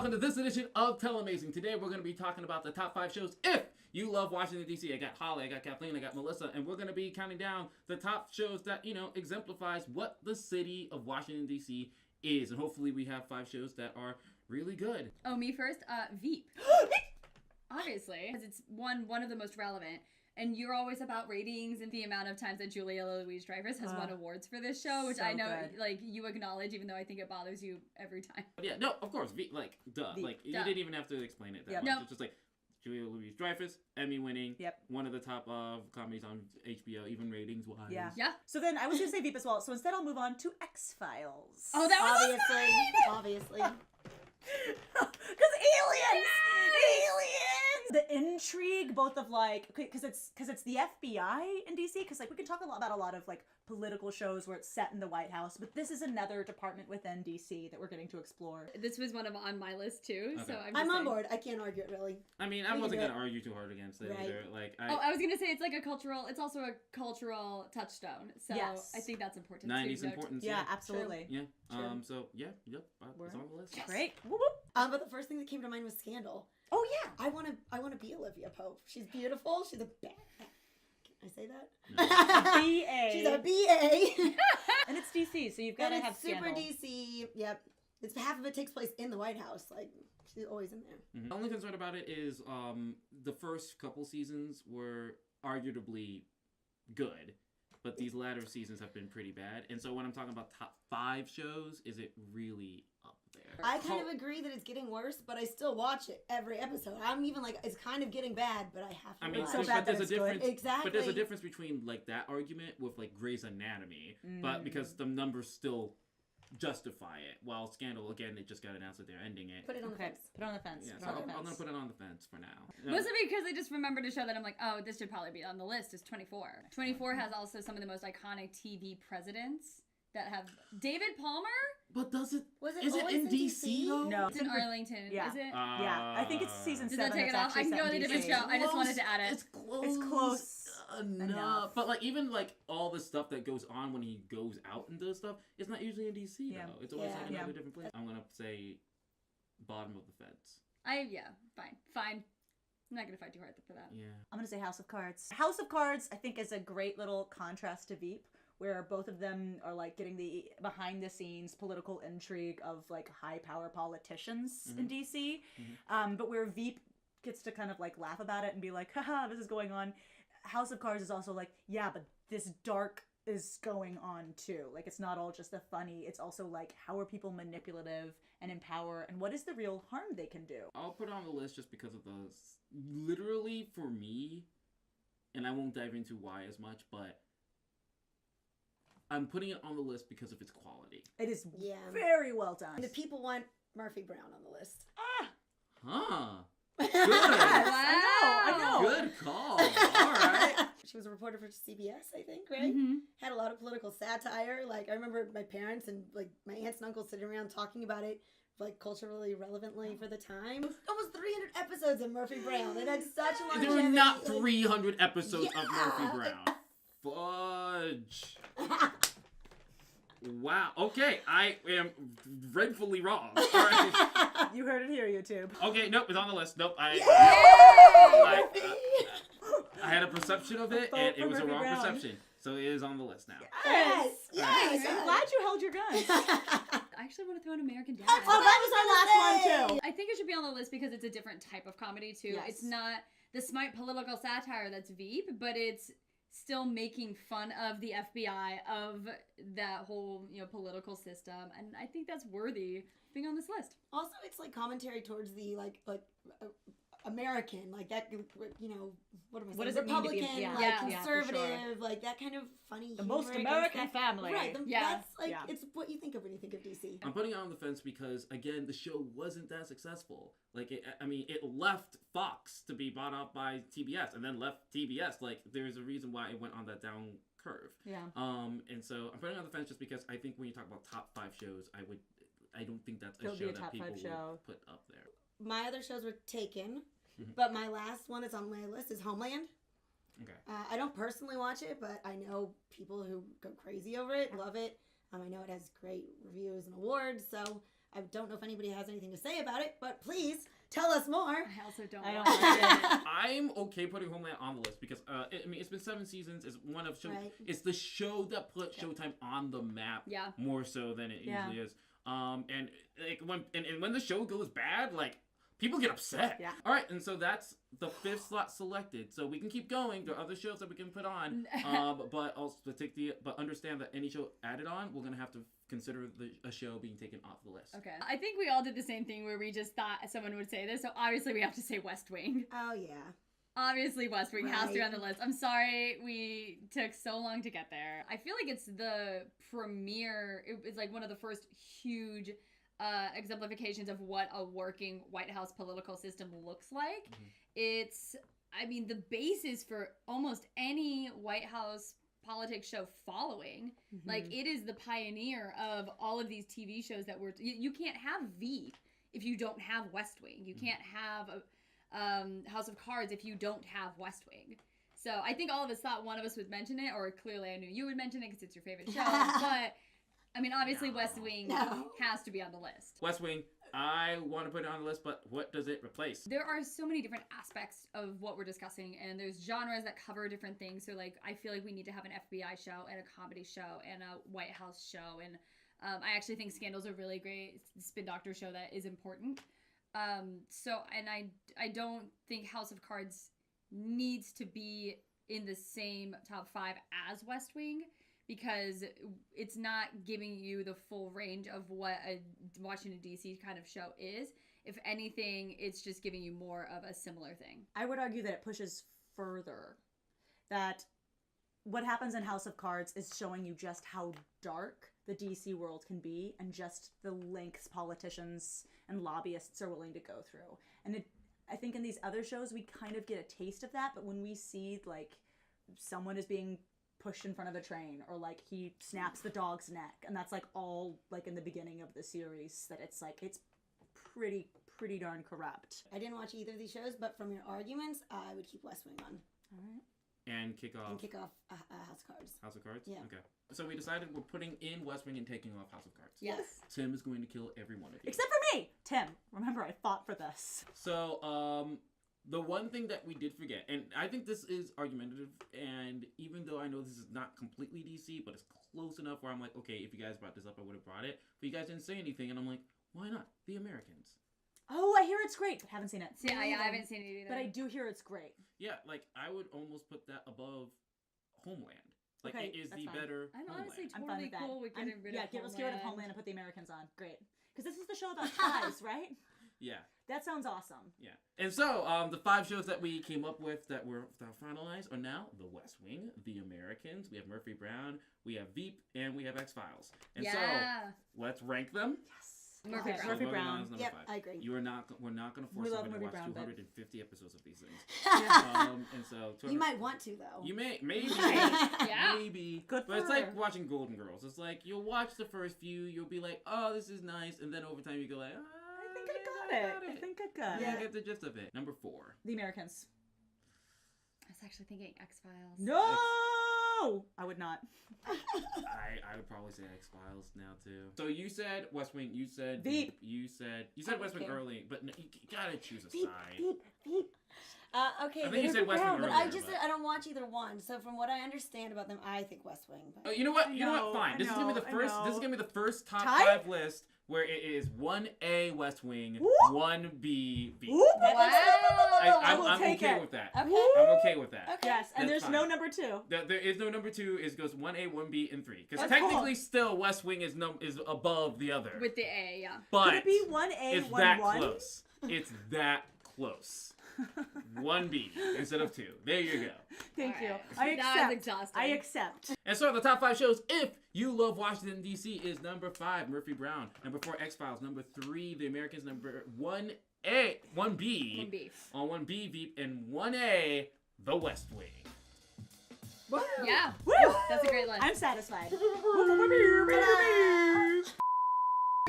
welcome to this edition of Telemazing. Today we're going to be talking about the top 5 shows if you love Washington, D.C. I got Holly, I got Kathleen, I got Melissa, and we're going to be counting down the top shows that, exemplifies what the city of Washington, D.C. is. And hopefully we have 5 shows that are really good. Oh, me first? Veep. Obviously, because it's one of the most relevant. And you're always about ratings and the amount of times that Julia Louis-Dreyfus has won awards for this show, which so I know, good. you acknowledge, even though I think it bothers you every time. Yeah, no, of course, Veep, duh. Veep, you duh. didn't even have to explain it that much. No. It's just like Julia Louis-Dreyfus, Emmy-winning, one of the top comedies on HBO, even ratings-wise. Yeah. So then I was going to say Veep as well. So instead I'll move on to X-Files. Oh, that was Obviously. Because aliens! The intrigue, both of because it's the FBI in DC, because we can talk about a lot of political shows where it's set in the White House, but this is another department within DC that we're getting to explore. This was one on my list too, Okay. so I'm on board. I can't argue it really. I mean, I wasn't going to argue too hard against it either. I was going to say it's also a cultural touchstone, so Yes. I think that's important 90s too. importance. Yeah, absolutely. Yeah. True. It's on the list. Yes. Great. Whoop, whoop. But the first thing that came to mind was Scandal. Oh yeah. I want to be Olivia Pope. She's beautiful. She's a Can I say that? No. BA. She's a BA. And it's DC, so you've got to have super Scandal. DC. Yep. It's half of it takes place in the White House. She's always in there. Mm-hmm. The only concern about it is the first couple seasons were arguably good, but these latter seasons have been pretty bad. And so when I'm talking about top 5 shows, is it really up there? I kind of agree that it's getting worse, but I still watch it every episode. I'm even it's kind of getting bad, but I have to. I mean, watch. so bad that there's a it's good. difference. Exactly. But there's a difference between that argument with Grey's Anatomy, but because the numbers still justify it, while Scandal, again, they just got announced that they're ending it. Put it on the fence. Put it on the fence. Yeah, Put so it on the I'm fence. gonna put it on the fence for now. Mostly because I just remembered a show that I'm like, oh, this should probably be on the list, is 24. 24 has also some of the most iconic TV presidents that have David Palmer? But Was it is it always in DC though? No, It's in Arlington, Yeah. is it? Yeah, I think it's season Does 7. that take it that's off? I actually can go set with in a different DC. show. I just wanted to add it. It's close. It's close enough. But even all the stuff that goes on when he goes out and does stuff, it's not usually in DC though. It's always another different place. I'm gonna say bottom of the fence. Fine. I'm not gonna fight too hard for that. Yeah. I'm going to say House of Cards. House of Cards, I think, is a great little contrast to Veep, where both of them are getting the behind the scenes political intrigue of high power politicians in DC. But where Veep gets to kind of laugh about it and be like, haha, this is going on. House of Cards is also yeah, but this dark is going on too. It's not all just the funny. It's also how are people manipulative and in power, and what is the real harm they can do? I'll put it on the list just because of literally for me, and I won't dive into why as much, but I'm putting it on the list because of its quality. It is very well done. And the people want Murphy Brown on the list. Huh. Good. Good. I know. Good call. All right. She was a reporter for CBS, I think, right? Had a lot of political satire. I remember my parents and my aunts and uncles sitting around talking about it culturally relevantly for the time. Almost 300 episodes of Murphy Brown. It had such a longevity. There were not 300 episodes of Murphy Brown. Fudge. Wow. Okay, I am dreadfully wrong. All right. You heard it here, YouTube. Okay, nope, it's on the list. Nope, I had a perception of it, and it was a wrong perception. So it is on the list now. Yes. I'm glad you held your guns. I actually want to throw in American Dad. Oh, that was our last one too. I think it should be on the list because it's a different type of comedy too. Yes. It's not the smart political satire that's Veep, but it's still making fun of the FBI, of that whole political system, and I think that's worthy of being on this list. Also, it's commentary towards the American, that what am I saying? What does it mean to be Republican, for sure. conservative, that kind of funny. The most humor American against family. Right. Yeah. That's it's what you think of when you think of DC. I'm putting it on the fence because, again, the show wasn't that successful. It left Fox to be bought up by TBS, and then left TBS. There's a reason why it went on that down curve. Yeah. And so I'm putting it on the fence just because I think when you talk about top 5 shows, I don't think that's a show that people would put up there. My other shows were taken, but my last one that's on my list is Homeland. Okay. I don't personally watch it, but I know people who go crazy over it, love it. I know it has great reviews and awards, so I don't know if anybody has anything to say about it, but please tell us more. I also don't. I don't watch like it. I'm okay putting Homeland on the list because it's been 7 seasons. It's one of Right. it's the show that put Showtime on the map Yeah. more so than it Yeah. usually is. And like when the show goes bad, like people get upset. Yeah. All right, and so that's the 5th slot selected. So we can keep going. There are other shows that we can put on. But also but understand that any show added on, we're gonna have to consider a show being taken off the list. Okay. I think we all did the same thing where we just thought someone would say this, so obviously we have to say West Wing. Oh, yeah. Obviously West Wing has to be Right. on the list. I'm sorry we took so long to get there. I feel like it's the premiere, it's like one of the first huge exemplifications of what a working White House political system looks like. It's, I mean, the basis for almost any White House politics show following. Like, it is the pioneer of all of these TV shows that you can't have Veep if you don't have West Wing. You can't have House of Cards if you don't have West Wing. So I think all of us thought one of us would mention it, or clearly I knew you would mention it because it's your favorite show. But I mean, obviously West Wing has to be on the list. West Wing, I want to put it on the list, but what does it replace? There are so many different aspects of what we're discussing, and there's genres that cover different things. So like, I feel like we need to have an FBI show and a comedy show and a White House show, and I actually think Scandal's a really great spin doctor show that is important. So, and I don't think House of Cards needs to be in the same top 5 as West Wing, because it's not giving you the full range of what a Washington, D.C. kind of show is. If anything, it's just giving you more of a similar thing. I would argue that it pushes further. That what happens in House of Cards is showing you just how dark the DC world can be and just the lengths politicians and lobbyists are willing to go through. And I think in these other shows we kind of get a taste of that, but when we see like someone is being pushed in front of a train, or like he snaps the dog's neck, and that's like all like in the beginning of the series, that it's like it's pretty darn corrupt. I didn't watch either of these shows, but from your arguments, I would keep West Wing on. All right. And kick off House of Cards. House of Cards? Yeah. Okay. So we decided we're putting in West Wing and taking off House of Cards. Yes. Tim is going to kill every one of you. Except for me! Tim, remember I fought for this. So, the one thing that we did forget, and I think this is argumentative, and even though I know this is not completely DC, but it's close enough where I'm like, okay, if you guys brought this up, I would have brought it. But you guys didn't say anything, and I'm like, why not? The Americans. Oh, I hear it's great. Haven't seen it. Yeah, I haven't seen it either. But I do hear it's great. Yeah, like, I would almost put that above Homeland. Like, Okay, it is that's the fine. better I'm Homeland. honestly I'm fine totally with that. cool with getting rid of Homeland. Let's get rid of Homeland and put the Americans on. Great. Because this is the show about ties, right? Yeah. That sounds awesome. Yeah. And so, the 5 shows that we came up with that were finalized are now The West Wing, The Americans, we have Murphy Brown, we have Veep, and we have X-Files. And so, let's rank them. Yes. Murphy Okay, Brown. Murphy Moving on Brown. is number Yep, 5. I agree. We're not going to We force love somebody to Murphy watch Brown, but- 250 episodes of these things. Yeah. And so, You might want to, though. You maybe, Yeah. maybe. Good But it's for like her. watching Golden Girls. It's like you'll watch the first few, you'll be like, oh, this is nice, and then over time you go like, I think I got it. I think I got You it. get the gist of it. Number 4. The Americans. I was actually thinking X-Files. No! I would not. I would probably say X-Files now too. So you said West Wing, you said Veep. you said I West Wing don't care. early, but no, you gotta choose a Veep, side. Veep. Okay, I think you said West Wing but earlier, I just but- said I don't watch either one. So from what I understand about them, I think West Wing. But... You know what? You know No, what? Fine. I This is gonna be the know, I first. This is know. gonna be the first top Tie? 5 list where it is 1A West Wing, Woo! 1B Veep. Ooh, I'm will okay take it. with that. Okay. I'm okay with that. Okay. Yes, and That's there's no fine. number 2. There is no number 2. It goes 1A, 1B, and 3. Because That's technically, still West Wing is above the other. With the A, yeah. But Could it be 1A, it's 1 that 1? close. It's that close. 1B instead of 2. There you go. Thank you. Alright. I That was accept. exhausting. I accept. And so the top 5 shows, if you love Washington, D.C., is number 5, Murphy Brown. Number 4, X-Files. Number 3, The Americans. Number 1B. 1B. On 1B, Veep. And 1A, The West Wing. Yeah. Woo! That's a great list. I'm satisfied.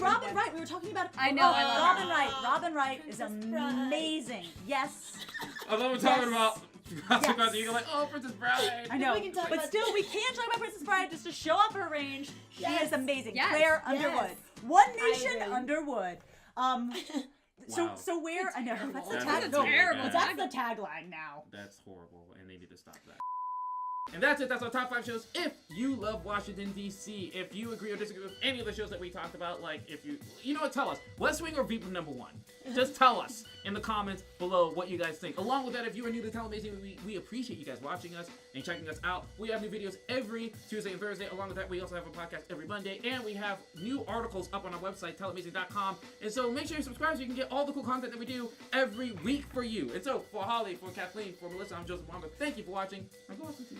Robin Wright, we were talking about. I know, I love Robin her. Wright. Robin Wright is Princess Bride. amazing. Yes. Although we're talking Yes. about consequences. You're like, oh, Princess Bride. I know, We can talk but about- still, we can't talk about Princess Bride just to show off her range. She Yes. is amazing. Yes. Claire Yes. Underwood. One Nation agree. Underwood. Wow. So where I know that's the That's tag. a No, terrible that's the tagline now. That's horrible, and they need to stop that. And that's it. That's our top 5 shows. If you love Washington, D.C., if you agree or disagree with any of the shows that we talked about, like if you know what, tell us. West Wing or Veep number 1? Just tell us in the comments below what you guys think. Along with that, if you are new to Telemazing, we appreciate you guys watching us and checking us out. We have new videos every Tuesday and Thursday. Along with that, we also have a podcast every Monday. And we have new articles up on our website, telemazing.com. And so make sure you subscribe so you can get all the cool content that we do every week for you. And so for Holly, for Kathleen, for Melissa, I'm Joseph Mwamba. Thank you for watching. And go watch some TV.